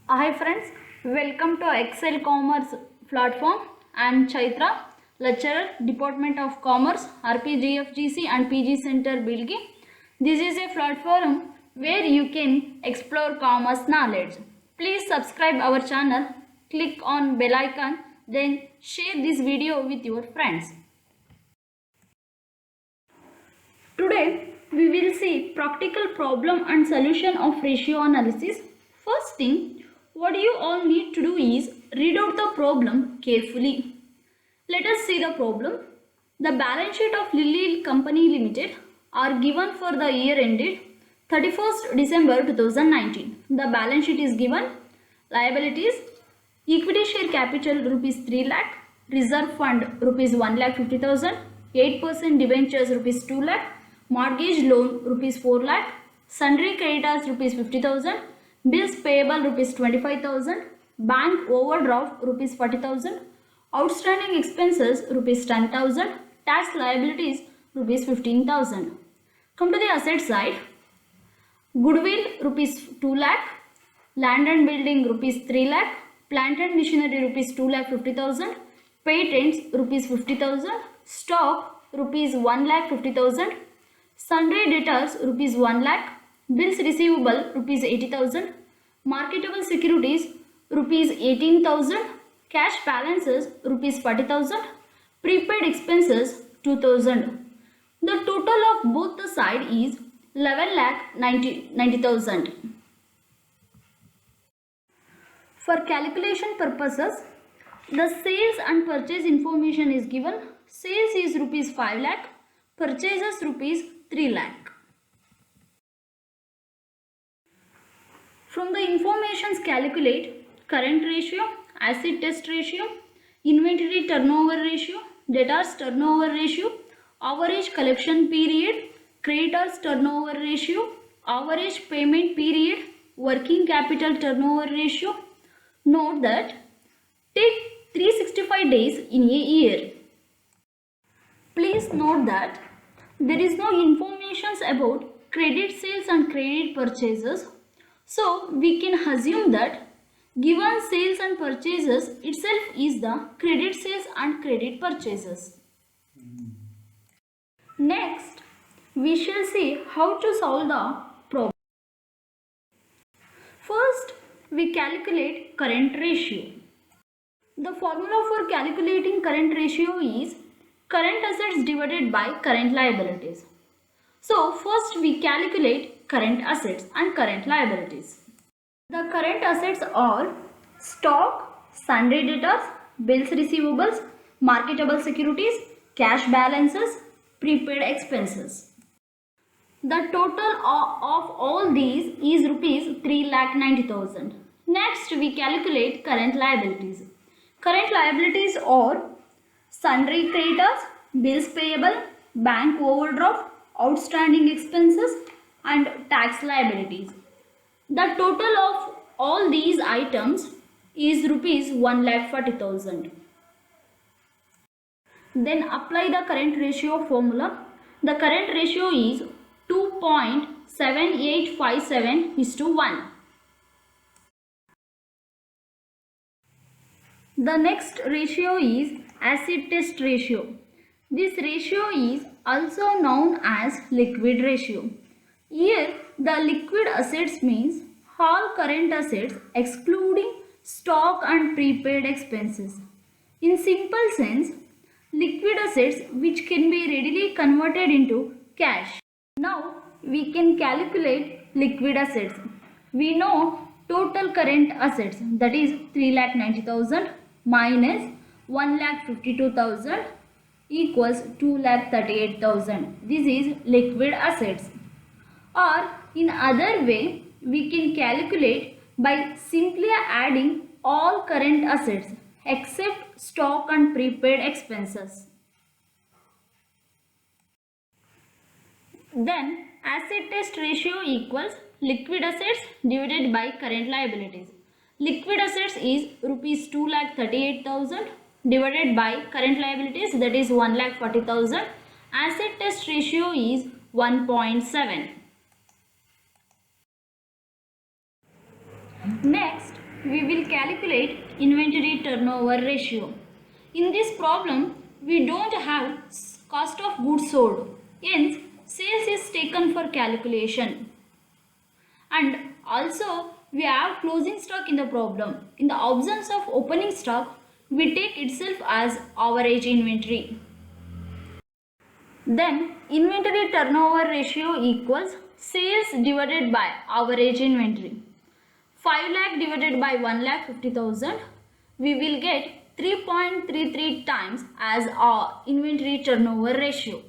Hi friends, welcome to Excel Commerce platform. I am Chaitra, lecturer, Department of Commerce, RPGFGC and PG Center Bilgi. This is a platform where you can explore commerce knowledge. Please subscribe our channel, click on bell icon, then share this video with your friends. Today we will see practical problem and solution of ratio analysis. First thing, what you all need to do is read out the problem carefully. Let us see the problem. The balance sheet of Lilly Company Limited are given for the year ended 31st December 2019. The balance sheet is given. Liabilities: equity share capital rupees 3 lakh, reserve fund rupees 1,50,000, 8% debentures rupees 2 lakh, mortgage loan rupees 4 lakh, sundry creditors rupees 50,000, bills payable rupees 25,000, bank overdraft rupees 40,000, outstanding expenses rupees 10,000, tax liabilities rupees 15,000. Come to the asset side. Goodwill rupees 2 lakh, land and building rupees 3 lakh, plant and machinery rupees 2,50,000, patents rupees 50,000, stock rupees 1,50,000, sundry debtors rupees 1 lakh, bills receivable rupees 80,000, marketable securities rupees 18,000, cash balances rupees 40,000, prepaid expenses 2,000. The total of both the side is 11,90,000. For calculation purposes, the sales and purchase information is given. Sales is rupees 5 lakh, purchases rupees 3 lakh. From the informations calculate current ratio, acid test ratio, inventory turnover ratio, debtors turnover ratio, average collection period, creditors turnover ratio, average payment period, working capital turnover ratio. Note that take 365 days in a year. Please note that there is no information about credit sales and credit purchases. So we can assume that given sales and purchases itself is the credit sales and credit purchases. Next, we shall see how to solve the problem. First, we calculate current ratio. The formula for calculating current ratio is current assets divided by current liabilities. So first we calculate current assets and current liabilities. The current assets are stock, sundry debtors, bills receivables, marketable securities, cash balances, prepaid expenses. The total of all these is rupees 3,90,000. Next we calculate current liabilities. Current liabilities are sundry creditors, bills payable, bank overdraft, outstanding expenses and tax liabilities. The total of all these items is rupees 1,40,000. Then apply the current ratio formula. The current ratio is 2.7857:1. The next ratio is acid test ratio. This ratio is also known as liquid ratio. Here the liquid assets means all current assets excluding stock and prepaid expenses. In simple sense, liquid assets which can be readily converted into cash. Now we can calculate liquid assets. We know total current assets, that is 3,90,000 minus 1,52,000 equals 2,38,000. This is liquid assets. Or in other way, we can calculate by simply adding all current assets except stock and prepaid expenses. Then acid test ratio equals liquid assets divided by current liabilities. Liquid assets is rupees 2,38,000 divided by current liabilities, that is 1,40,000. Acid test ratio is 1.7. Next, we will calculate inventory turnover ratio. In this problem, we don't have cost of goods sold. Hence, sales is taken for calculation. And also, we have closing stock in the problem. In the absence of opening stock, we take itself as average inventory. Then, inventory turnover ratio equals sales divided by average inventory. 5 lakh divided by 1,50,000, we will get 3.33 times as our inventory turnover ratio.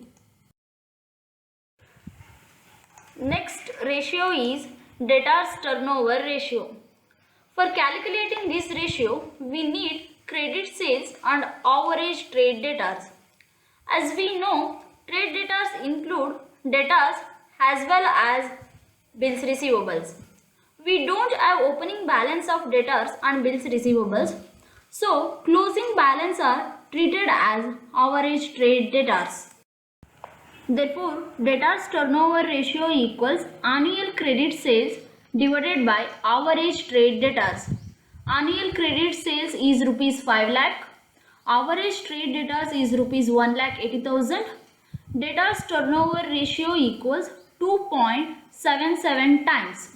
Next ratio is debtors turnover ratio. For calculating this ratio, we need credit sales and average trade debtors. As we know, trade debtors include debtors as well as bills receivables. We don't have opening balance of debtors and bills receivables, so closing balance are treated as average trade debtors. Therefore, debtors turnover ratio equals annual credit sales divided by average trade debtors. Annual credit sales is rupees 5 lakh. Average trade debtors is rupees 1,80,000. Debtors turnover ratio equals 2.77 times.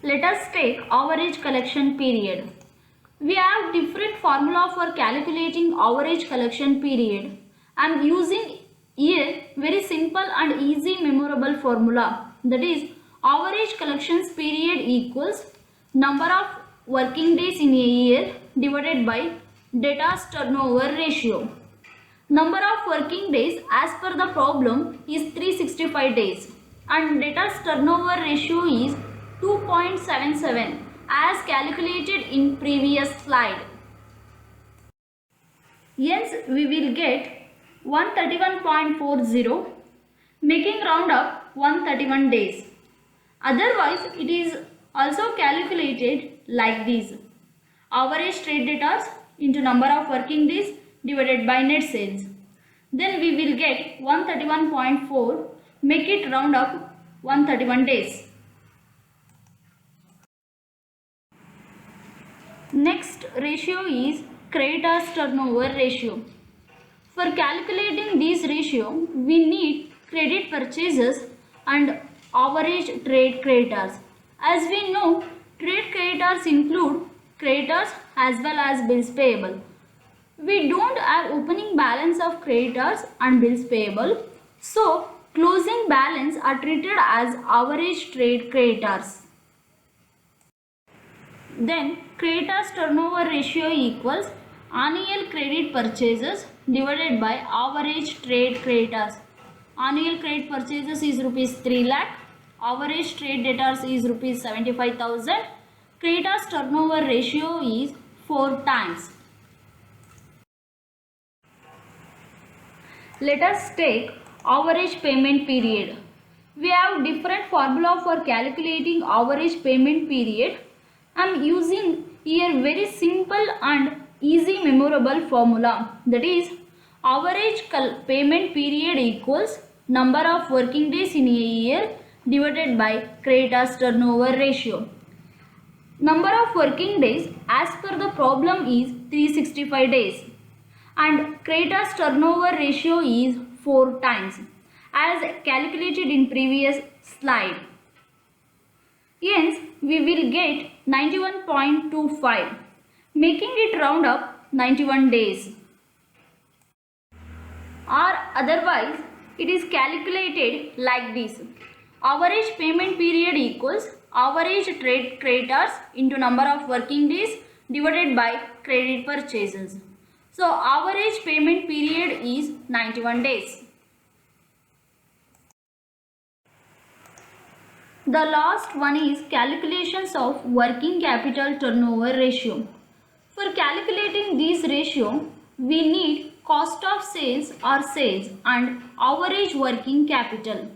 Let us take average collection period. We have different formula for calculating average collection period. I am using here very simple and easy memorable formula, that is average collections period equals number of working days in a year divided by debtors turnover ratio. Number of working days as per the problem is 365 days and debtors turnover ratio is 2.77 as calculated in previous slide. Hence we will get 131.40, making round up 131 days. Otherwise it is also calculated like this: average trade debtors into number of working days divided by net sales. Then we will get 131.4, make it round up 131 days. Next ratio is creditors turnover ratio. For calculating this ratio, we need credit purchases and average trade creditors. As we know, trade creditors include creditors as well as bills payable. We don't have opening balance of creditors and bills payable, so closing balance are treated as average trade creditors. Then creditors turnover ratio equals annual credit purchases divided by average trade creditors. Annual credit purchases is rupees 3 lakh. Average trade debtors is rupees 75,000. Creditors turnover ratio is 4 times. Let us take average payment period. We have different formula for calculating average payment period. I am using here very simple and easy memorable formula, that is average payment period equals number of working days in a year divided by creditors turnover ratio. Number of working days as per the problem is 365 days and creditors turnover ratio is 4 times as calculated in previous slide. Hence, we will get 91.25, making it round up 91 days. Or otherwise, it is calculated like this: average payment period equals average trade creditors into number of working days divided by credit purchases. So, average payment period is 91 days. The last one is calculations of working capital turnover ratio. For calculating this ratio, we need cost of sales or sales and average working capital.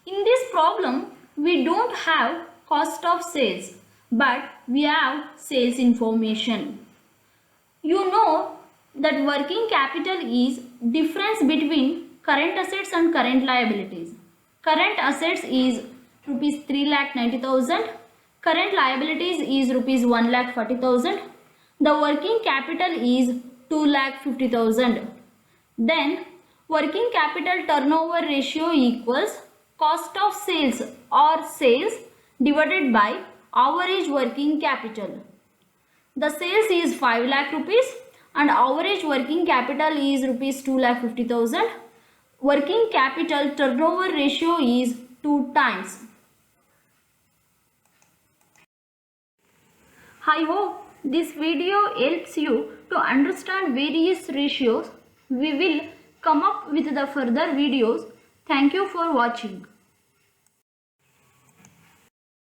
In this problem, we don't have cost of sales, but we have sales information. You know that working capital is difference between current assets and current liabilities. Current assets is rupees 3,90,000. Current liabilities is rupees 1,40,000. The working capital is 2,50,000. Then working capital turnover ratio equals cost of sales or sales divided by average working capital. The sales is 5 lakh rupees and average working capital is rupees 2,50,000. Working capital turnover ratio is 2 times. I hope this video helps you to understand various ratios. We will come up with the further videos. Thank you for watching.